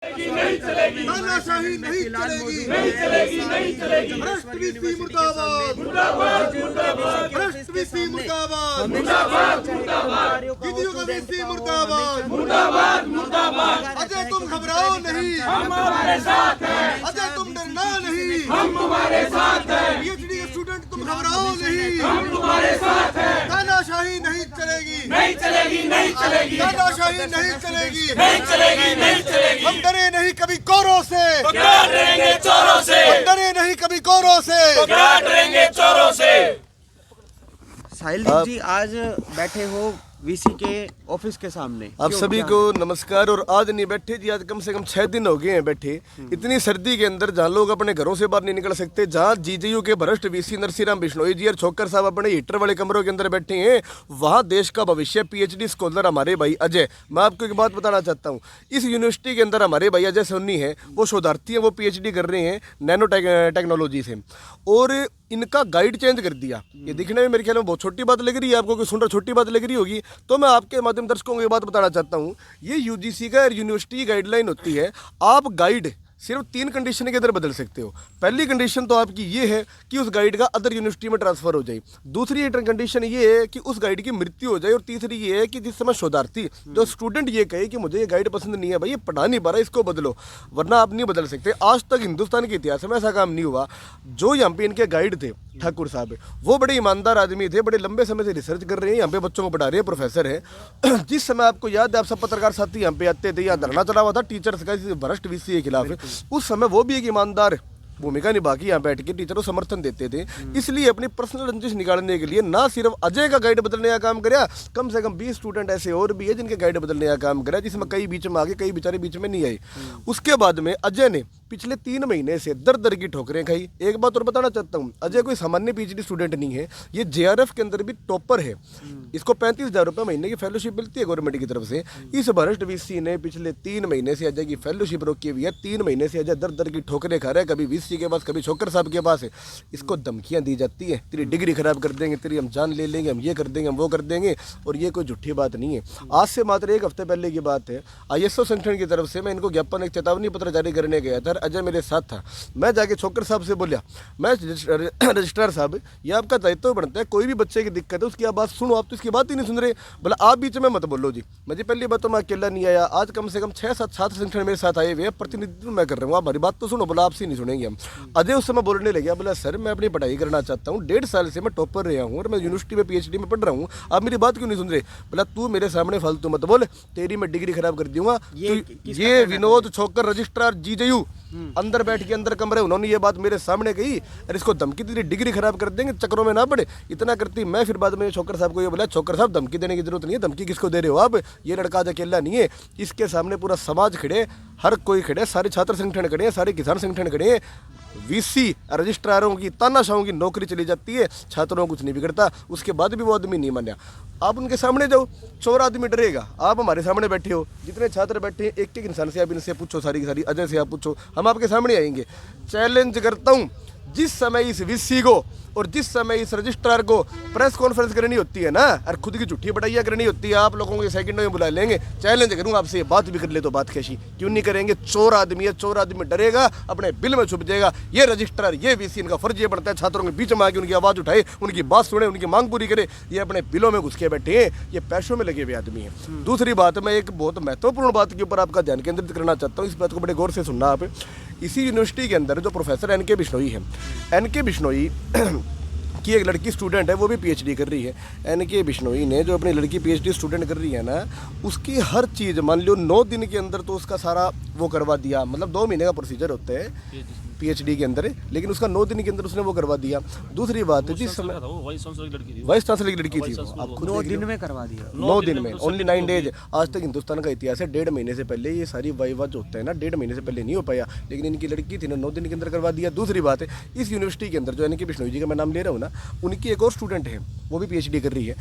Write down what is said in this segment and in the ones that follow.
तानाशाही नहीं चलेगी, नहीं चलेगी, नहीं चलेगी। भ्रष्ट वीसी मुर्दाबाद, मुर्दाबाद, मुर्दाबाद। भ्रष्ट वीसी मुर्दाबाद, मुर्दाबाद, मुर्दाबाद। दीदियों का वीसी मुर्दाबाद, मुर्दाबाद, मुर्दाबाद। अजय तुम घबराओ नहीं, हम हमारे साथ हैं। अजय तुम डरना नहीं, हम तुम्हारे साथ हैं। पीएचडी के स्टूडेंट तुम घबराओ नहीं, हम तुम्हारे साथ हैं। तानाशाही नहीं चलेगी, नहीं चलेगी, नहीं चलेगी। तानाशाही नहीं चलेगी, नहीं चलेगी, नहीं चलेगी। हम डरे नहीं कभी कोरों से, पकड़ा डरेंगे चोरों से। हम डरे नहीं कभी कोरों से, पकड़ा डरेंगे चोरों से। साहिल जी आज बैठे हो वीसी के ऑफिस के सामने। आप सभी को नमस्कार। और आज नहीं बैठे जी, आज कम से कम 6 दिन हो गए हैं बैठे। इतनी सर्दी के अंदर जहाँ लोग अपने घरों से बाहर नहीं निकल सकते, जहाँ जीजेयू के भ्रष्ट वीसी नरसिंहराम बिश्नोई जी और छोकर साहब अपने हीटर वाले कमरों के अंदर बैठे हैं, वहाँ देश का भविष्य पीएचडी स्कॉलर हमारे भाई अजय। मैं आपको एक बात बताना चाहता हूँ, इस यूनिवर्सिटी के अंदर हमारे भाई अजय सोनी है, वो शोधार्थी हैं, वो पीएचडी कर रहे हैं नैनो टेक्नोलॉजी से। और इनका गाइड चेंज कर दिया। ये दिखने में मेरे ख्याल में बहुत छोटी बात लग रही है आपको, कोई सुन रहा छोटी बात लग रही होगी, तो मैं आपके माध्यम दर्शकों को ये बात बताना चाहता हूँ, ये यूजीसी का यूनिवर्सिटी गाइडलाइन होती है। आप गाइड सिर्फ 3 कंडीशन के अंदर बदल सकते हो। पहली कंडीशन तो आपकी ये है कि उस गाइड का अदर यूनिवर्सिटी में ट्रांसफर हो जाए। दूसरी कंडीशन ये है कि उस गाइड की मृत्यु हो जाए। और तीसरी ये है कि जिस समय शोधार्थी जो स्टूडेंट ये कहे कि मुझे ये गाइड पसंद नहीं है, भाई ये पढ़ा नहीं पा रहा, इसको बदलो, वरना आप नहीं बदल सकते। आज तक हिंदुस्तान के इतिहास में ऐसा काम नहीं हुआ। जो यहाँ पे इनके गाइड थे ठाकुर साहब, वो बड़े ईमानदार आदमी थे, बड़े लंबे समय से रिसर्च कर रहे हैं, यहाँ पे बच्चों को पढ़ा रहे हैं, प्रोफेसर है। जिस समय आपको याद है, आप सब पत्रकार साथी यहाँ पे आते थे, यहाँ धरना चला हुआ था टीचर्स का भ्रष्ट वीसी के खिलाफ, उस समय वो भी एक ईमानदार भूमिका निभा के यहाँ बैठ के टीचर को समर्थन देते थे। इसलिए अपनी पर्सनल रंजिश निकालने के लिए ना सिर्फ अजय का गाइड बदलने का काम कराया, कम से कम 20 स्टूडेंट ऐसे और भी है जिनके गाइड बदलने का काम कराया, जिसमें कई बीच में आ गए, कई बेचारे बीच में नहीं आए। उसके बाद में अजय ने पिछले 3 महीने से दर दर की ठोकरें खाई। एक बात और बताना चाहता हूँ, अजय कोई सामान्य पीएचडी स्टूडेंट नहीं है, ये जेआरएफ के अंदर भी टॉपर है। इसको 35,000 रुपये महीने की फेलोशिप मिलती है गवर्नमेंट की तरफ से। इस भ्रष्ट वीसी ने पिछले 3 महीने से अजय की फेलोशिप रोकी हुई है। 3 महीने से अजय दर दर की ठोकरें खा रहा है, कभी वीसी के पास, कभी छोकर साहब के पास है। इसको धमकियां दी जाती है, तेरी डिग्री खराब कर देंगे, तेरी हम जान ले लेंगे, हम ये कर देंगे, हम वो कर देंगे। और ये कोई झूठी बात नहीं है। आज से मात्र 1 हफ्ते पहले की बात है, आईएसओ संगठन की तरफ से मैं इनको ज्ञापन, एक चेतावनी पत्र जारी करने गया था। अजय मेरे साथ था। मैं जाके छोकर साहब से बोलिया, मैं रजिस्ट्रार साहब, ये आपका दायित्व बनता है, कोई भी बच्चे की दिक्कत है उसकी आप बात सुनो, आप तो इसकी बात ही नहीं सुन रहे। बोला आप बीच में मत बोलो जी। मुझे पहली बात तो मैं अकेला नहीं आया, आज कम से कम 6-7 छात्र संगठन मेरे साथ आए हुए हैं, प्रतिनिधित्व मैं कर रहा हूँ, आप हमारी बात तो सुनो। बोला आपसे नहीं सुनेंगे हम। अजय उस समय बोलने लगे, बोला सर मैं अपनी पढ़ाई करना चाहता हूँ, 1.5 साल से मैं टॉपर रहा हूँ और मैं यूनिवर्सिटी में पीएचडी में पढ़ रहा हूँ, आप मेरी बात क्यों नहीं सुन रहे। बोला तू मेरे सामने फालतू मत बोल, तेरी मैं डिग्री खराब कर दूंगा। ये विनोद छोकर रजिस्ट्रार जीजेयू अंदर बैठ के अंदर कमरे, उन्होंने ये बात मेरे सामने कही और इसको धमकी दी, डिग्री खराब कर देंगे, चक्रों में ना पड़े। इतना करती मैं फिर बाद में छोकर साहब को ये बोला, छोकर साहब धमकी देने की जरूरत नहीं है, धमकी किसको दे रहे हो आप, ये लड़का आज अकेला नहीं है, इसके सामने पूरा समाज खड़े, हर कोई खड़े, सारे छात्र संगठन खड़े हैं, सारे किसान संगठन खड़े हैं। वीसी रजिस्ट्रारों की, तानाशाहों की नौकरी चली जाती है, छात्रों को कुछ नहीं बिगड़ता। उसके बाद भी वो आदमी नहीं माना। आप उनके सामने जाओ, चोर आदमी डरेगा। आप हमारे सामने बैठे हो, जितने छात्र बैठे हैं, एक एक इंसान से आप इनसे पूछो, सारी की सारी, अजय से आप पूछो, हम आपके सामने आएंगे। चैलेंज करता हूँ, जिस समय इस वीसी को और जिस समय इस रजिस्ट्रार को प्रेस कॉन्फ्रेंस करनी होती है ना, और खुद की झूठी बड़ाइयाँ करनी होती है, आप लोगों को सेकंडों में बुला लेंगे। चैलेंज करूँगा आपसे, बात भी कर ले तो बात कैसी, क्यों नहीं करेंगे। चोर आदमी है, चोर आदमी डरेगा, अपने बिल में छुप जाएगा। ये रजिस्ट्रार, ये वीसी, इनका फर्ज ये बनता है छात्रों के बीच में आके उनकी आवाज़ उठाए, उनकी बात सुने, उनकी मांग पूरी करे। ये अपने बिलों में घुस के बैठे हैं, ये पैसों में लगे हुए आदमी हैं। दूसरी बात, मैं एक बहुत महत्वपूर्ण बात के ऊपर आपका ध्यान केंद्रित करना चाहता हूँ, इस बात को बड़े गौर से सुनना आप। इसी यूनिवर्सिटी के अंदर जो प्रोफेसर एनके बिश्नोई है, एनके बिश्नोई की एक लड़की स्टूडेंट है, वो भी पीएचडी कर रही है। एनके बिश्नोई ने जो अपनी लड़की पीएचडी स्टूडेंट कर रही है ना, उसकी हर चीज़ मान लो 9 दिन के अंदर तो उसका सारा वो करवा दिया। मतलब 2 महीने का प्रोसीजर होता है पीएचडी के अंदर, लेकिन उसका 9 दिन के अंदर उसने वो करवा दिया। दूसरी बात, जिस समय वाइस चांसलर की लड़की थी, आप खुद 9 दिन में करवा दिया, 9 दिन में, ओनली 9 डेज। आज तक हिंदुस्तान का इतिहास है, 1.5 महीने से पहले ये सारी वाइवा जो होता है ना, 1.5 महीने से पहले नहीं हो पाया, लेकिन इनकी लड़की थी ना, 9 दिन के अंदर करवा दिया। दूसरी बात है, इस यूनिवर्सिटी के अंदर जो एनके बिश्नोई जी का मैं नाम ले रहा हूँ ना, उनकी एक और स्टूडेंट है, वो भी पीएचडी कर रही है।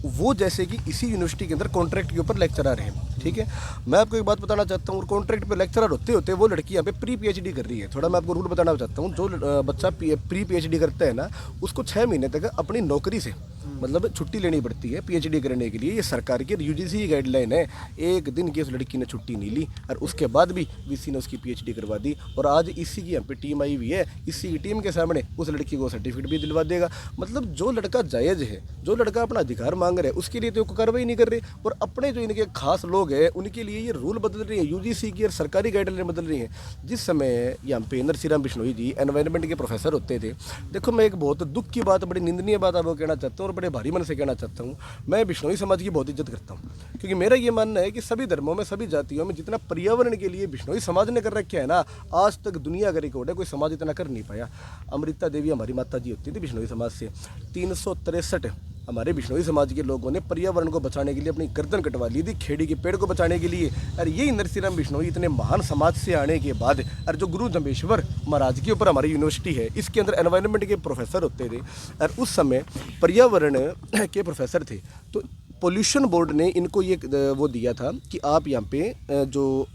वो जैसे कि इसी यूनिवर्सिटी के अंदर कॉन्ट्रैक्ट के ऊपर लेक्चरर है, ठीक है। मैं आपको एक बात बताना चाहता हूँ, कॉन्ट्रैक्ट पे लेक्चरर होते होते वो लड़की यहाँ पे प्री पीएचडी कर रही है। थोड़ा मैं आपको रूल बताना चाहता हूँ, जो बच्चा प्री पीएचडी करता है ना, उसको 6 महीने तक अपनी नौकरी से मतलब छुट्टी लेनी पड़ती है पीएचडी करने के लिए। ये सरकार की यूजीसी की गाइडलाइन है। एक दिन की उस लड़की ने छुट्टी नहीं ली और उसके बाद भी वीसी ने उसकी पीएचडी करवा दी। और आज इसी की यहाँ पे टीम आई हुई है, इसी की टीम के सामने उस लड़की को सर्टिफिकेट भी दिलवा देगा। मतलब जो लड़का जायज़ है, जो लड़का अपना अधिकार मांग रहा है, उसके लिए तो कोई कार्रवाई नहीं कर रहे। और अपने जो इनके खास लोग हैं उनके लिए ये रूल बदल रही है, यूजीसी की और सरकारी गाइडलाइन बदल रही हैं। जिस समय यहाँ पे नरसिंह बिश्नोई जी एनवायरनमेंट के प्रोफेसर होते थे, देखो मैं एक बहुत दुख की बात, बड़ी निंदनीय बात आपको कहना चाहता हूँ और बड़े भारी मन से कहना चाहता हूँ। मैं बिश्नोई समाज की बहुत इज्जत करता हूँ, क्योंकि मेरा ये मानना है कि सभी धर्मों में, सभी जातियों में जितना पर्यावरण के लिए बिश्नोई समाज ने कर रखा है ना, आज तक दुनिया का रिकॉर्ड है, कोई समाज इतना कर नहीं पाया। अमृता देवी हमारी माता जी होती थी बिश्नोई समाज से। 363 हमारे बिश्नोई समाज के लोगों ने पर्यावरण को बचाने के लिए अपनी गर्दन कटवा ली थी, खेड़ी के पेड़ को बचाने के लिए। और यही नरसिंह बिश्नोई इतने महान समाज से आने के बाद, और जो गुरु जम्बेश्वर महाराज के ऊपर हमारी यूनिवर्सिटी है, इसके अंदर एनवायरनमेंट के प्रोफेसर होते थे और उस समय पर्यावरण के प्रोफेसर थे। तो पोल्यूशन बोर्ड ने इनको ये वो दिया था कि आप यहाँ पे जो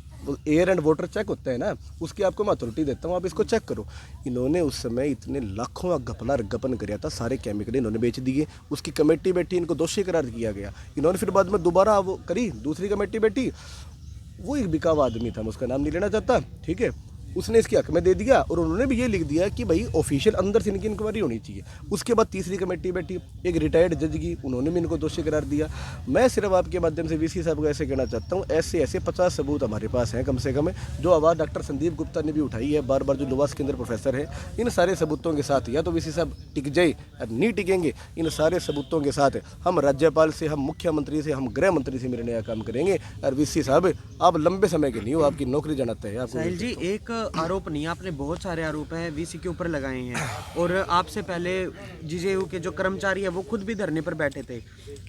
एयर एंड वाटर चेक होता है ना, उसकी आपको मैं अथॉरिटी देता हूँ, आप इसको चेक करो। इन्होंने उस समय इतने लाखों घपला गपन कराया था, सारे केमिकल इन्होंने बेच दिए। उसकी कमेटी बैठी, इनको दोषी करार किया गया। इन्होंने फिर बाद में दोबारा वो करी, दूसरी कमेटी बैठी, वो एक बिकाऊ आदमी था, मैं उसका नाम नहीं लेना चाहता, ठीक है, उसने इसके हक में दे दिया। और उन्होंने भी ये लिख दिया कि भाई ऑफिशियल अंदर से इनकी इंक्वायरी होनी चाहिए। उसके बाद तीसरी कमेटी बैठी, एक रिटायर्ड जज की, उन्होंने भी इनको दोषी करार दिया। मैं सिर्फ आपके माध्यम से वीसी साहब को ऐसे कहना चाहता हूँ, ऐसे ऐसे 50 सबूत हमारे पास हैं कम से कम, जो आवाज़ डॉक्टर संदीप गुप्ता ने भी उठाई है बार बार, जो लुवास के अंदर प्रोफेसर है। इन सारे सबूतों के साथ या तो वीसी साहब टिक जाए और नहीं टिकेंगे, इन सारे सबूतों के साथ हम राज्यपाल से, हम मुख्यमंत्री से, हम गृह मंत्री से मिलने का काम करेंगे। और वीसी साहब आप लंबे समय के नहीं हो, आपकी नौकरी जाना तय है। आपको साहिल जी, एक आरोप नहीं, आपने बहुत सारे आरोप हैं वीसी के ऊपर लगाए हैं, और आपसे पहले जीजेयू के जो कर्मचारी है वो खुद भी धरने पर बैठे थे।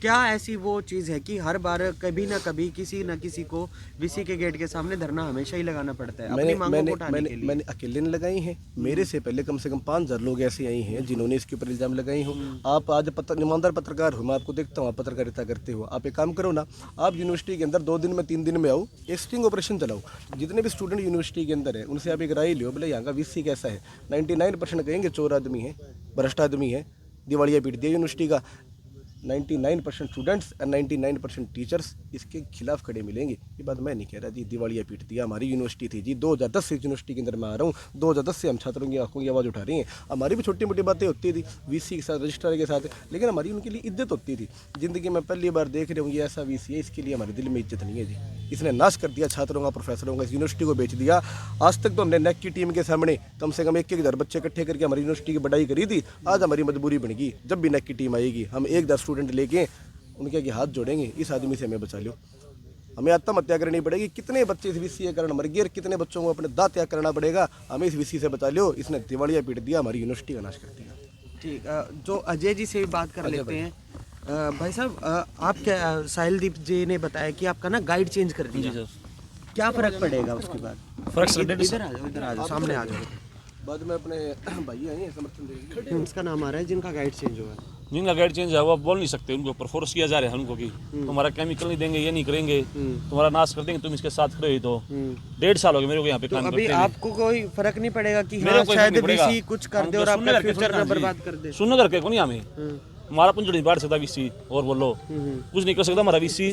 क्या ऐसी वो चीज़ है कि हर बार कभी ना कभी किसी न किसी को वीसी के गेट के सामने धरना हमेशा ही लगाना पड़ता है अपनी मांगों को उठाने के लिए? मैंने अकेले ने लगाई हैं, मेरे से पहले कम से कम 5000 लोग ऐसे आए हैं जिन्होंने इसके ऊपर इल्ज़ाम लगाए हो। आप आज ईमानदार पत्रकार हो, मैं आपको देखता हूँ, आप पत्रकारिता करते हो। आप एक काम करो ना, आप यूनिवर्सिटी के अंदर 2 दिन में 3 दिन में आओ, एक स्टिंग ऑपरेशन चलाओ। जितने भी स्टूडेंट यूनिवर्सिटी के अंदर है उनसे आप एक राय लो, बोले यहाँ का वीसी कैसा है। 99% कहेंगे चोर आदमी है, भ्रष्ट आदमी है, दिवालिया पीट दिया यूनिवर्सिटी का। 99% स्टूडेंट्स और 99% टीचर्स इसके खिलाफ खड़े मिलेंगे। ये बात मैं नहीं कह रहा जी, दिवालिया पीट दिया, हमारी यूनिवर्सिटी थी जी, 2010 से यूनिवर्सिटी के अंदर मैं आ रहा हूँ, 2010 से हम छात्रों की आंखों की आवाज़ उठा रही हैं। हमारी भी छोटी मोटी बातें होती थी वीसी के साथ, रजिस्ट्रार के साथ, लेकिन हमारी उनके लिए इज्जत होती थी। ज़िंदगी में पहली बार देख रहे होंगे ऐसा वीसी है, इसके लिए हमारे दिल में इज्जत नहीं है जी। इसने नाश कर दिया छात्रों का, प्रोफेसरों का, इस यूनिवर्सिटी को बेच दिया। आज तक तो हमने नेक की टीम के सामने कम से कम 1,000 बच्चे इकट्ठे करके हमारी यूनिवर्सिटी की बढ़ाई करी थी। आज हमारी मजबूरी बन गई, जब भी नेक की टीम आएगी हम 1,000 स्टूडेंट लेके उनके आगे हाथ जोड़ेंगे, इस आदमी से हमें बचा लो। हमें आत्महत्या करनी पड़ेगी। कितने बच्चे इस वीसी के कारण मर गए, कितने बच्चों को अपने दांत त्याग करना पड़ेगा, हमें इस वीसी से बचा लो। इसने दिवालिया पीट दिया, हमारी यूनिवर्सिटी का नाश कर दिया। ठीक, जो अजय जी से भी बात कर लेते हैं। भाई साहब, आप क्या, साहिलदीप जी ने बताया कि आपका ना गाइड चेंज कर दिया, क्या फ़र्क पड़ेगा उसके बाद? इधर आ जाओ, सामने आ जाओ। बाद में अपने भाई आए हैं समर्थन देंगे, उसका नाम आ रहा है जिनका गाइड चेंज हुआ है। जिनका गाइड चेंज है वो आप बोल नहीं सकते, उनको ऊपर फोर्स किया जा रहा है उनको कि तुम्हारा केमिकल नहीं देंगे, ये नहीं करेंगे, तुम्हारा नाश कर देंगे, तुम इसके साथ खड़े हो। तो 1.5 साल हो गए मेरे को यहाँ पे काम करते हुए। अभी आपको कोई फर्क नहीं पड़ेगा कि हाँ, शायद वीसी कुछ कर दे और आपका फ्यूचर ना बर्बाद कर दे? सुनने करके को नहीं, हमें हमारा पुंजड़ नहीं बांट सकता वीसी, और बोलो कुछ नहीं कर सकता हमारा वीसी।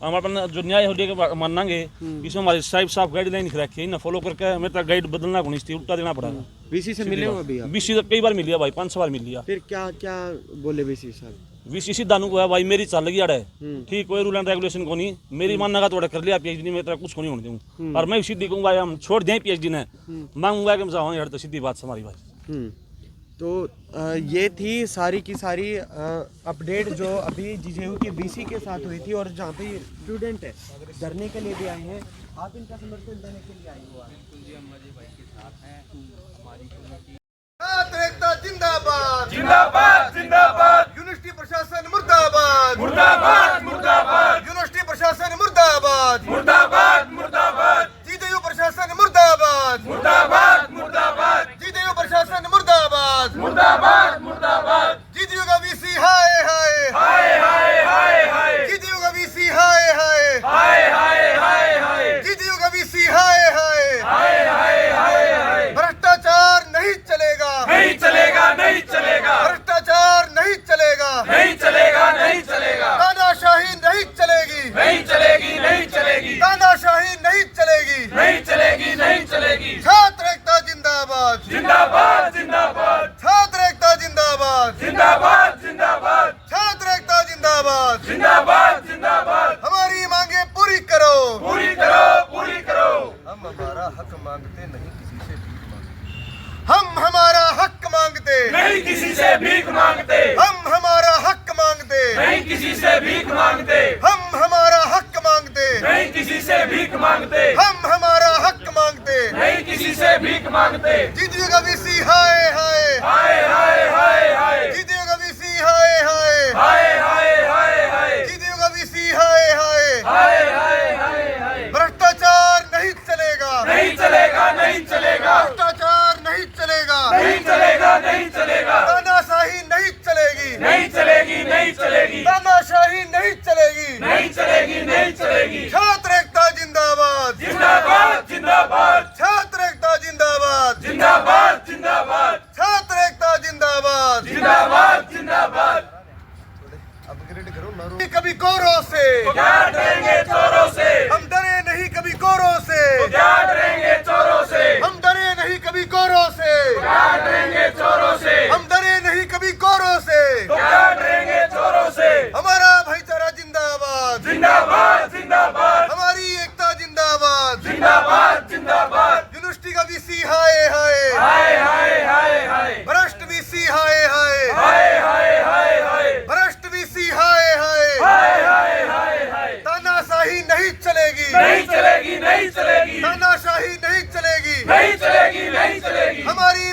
हमारा जो न्याय हो जाएगा मानेंगे, इसमें हमारे साहब गाइडलाइन रखी है ना, फॉलो करके हमें तो गाइड बदलना को नहीं, उल्टा देना पड़ा। वीसी से मिले हो अभी आप? वीसी तो कई बार मिल लिया भाई, 5 बार मिल लिया। फिर क्या क्या बोले वीसी साहब? वीसी सीधा नु है भाई, मेरी चल लगी है ठीक, कोई रूल एंड रेगुलेशन को नहीं, मेरी मानना का थोड़ा कर लिया पीएचडी में, तेरा कुछ को नहीं होने दूँ। और मैं सीधी कहूँगा हम छोड़ दें पीएचडी ने, मांगूंगा कि हम यार, तो सीधी बात हमारी भाई। तो ये थी सारी की सारी अपडेट जो अभी जीजेयू के वीसी के साथ हुई थी, और जहाँ पे स्टूडेंट है धरने के लिए भी आए हैं। आप इनका समर्थन देने के लिए आए हुआ है? एकता जिंदाबाद, जिंदाबाद जिंदाबाद, यूनिवर्सिटी प्रशासन मुर्दाबाद, मुर्दाबाद मुर्दाबाद, यूनिवर्सिटी प्रशासन मुर्दाबाद, मुर्दाबाद मुर्दाबाद, जीजेयू प्रशासन मुर्दाबाद, मुर्दाबाद मुर्दाबाद, जीजेयू प्रशासन मुर्दाबाद, मुर्दाबाद मुर्दाबाद, जीजेयू का वीसी हाय हाय, हाय हाय हाय हाय, जीजेयू का वीसी हाय हाय, हाय हाय हाय हाय, जीजेयू का वीसी हाय हाय, हाय हाय हाय हाय, भ्रष्टाचार नहीं चलेगा, नहीं चलेगा नहीं चलेगा, भ्रष्टाचार नहीं चलेगा, नहीं चलेगी छात्र एकता जिंदाबाद जिंदाबाद जिंदाबाद छात्र एकता जिंदाबाद जिंदाबाद जिंदाबाद छात्र एकता जिंदाबाद जिंदाबाद जिंदाबाद हमारी मांगे पूरी करो पूरी करो पूरी करो हम हमारा हक मांगते नहीं किसी से भीख मांगते हम हमारा हक मांगते नहीं किसी से भीख मांगते हम हमारा हक मांगते नहीं किसी से भीख मांगते हम हमारा हक मांगते नहीं किसी से भीख मांगते हम हमारा हक मांगते नहीं किसी से भीख मांगते जीतिएगा वीसी हाय हाय हाय हाय हाय हाय जीतिएगा वीसी हाय हाय हाय हाय हाय हाय जीतिएगा वीसी हाय हाय हाय हाय हाय हाय भ्रष्टाचार नहीं चलेगा नहीं चलेगा नहीं चलेगा भ्रष्टाचार नहीं चलेगा नहीं चलेगा नहीं चलेगा तानाशाही नहीं चलेगी नहीं चलेगी नहीं चलेगी तानाशाही नहीं चलेगी नहीं चलेगी नहीं चलेगी छात्र एकता जिंदाबाद जिंदाबाद जिंदाबाद छात्र एकता जिंदाबाद जिंदाबाद जिंदाबाद छात्र एकता जिंदाबाद जिंदाबाद जिंदाबाद अपग्रेड करो ना कभी कोरों से क्या डरेंगे चोरों से हम डरे नहीं कभी कोरों से क्या डरेंगे चोरों से हम डरे नहीं कभी कोरों से क्या डरेंगे चोरों से हम डरे नहीं कभी कोरों से क्या डरेंगे चोरों से हमारा भाईचारा जिंदाबाद जिंदाबाद जिंदाबाद हमारी एकता जिंदाबाद जिंदाबाद जिंदाबाद यूनिवर्सिटी का वीसी हाय हाय हाय हाय हाय हाय भ्रष्ट वीसी हाय हाय हाय हाय हाय हाय भ्रष्ट वीसी हाय हाय हाय हाय हाय हाय तानाशाही नहीं चलेगी नहीं चलेगी नहीं चलेगी तानाशाही नहीं चलेगी नहीं चलेगी नहीं चलेगी हमारी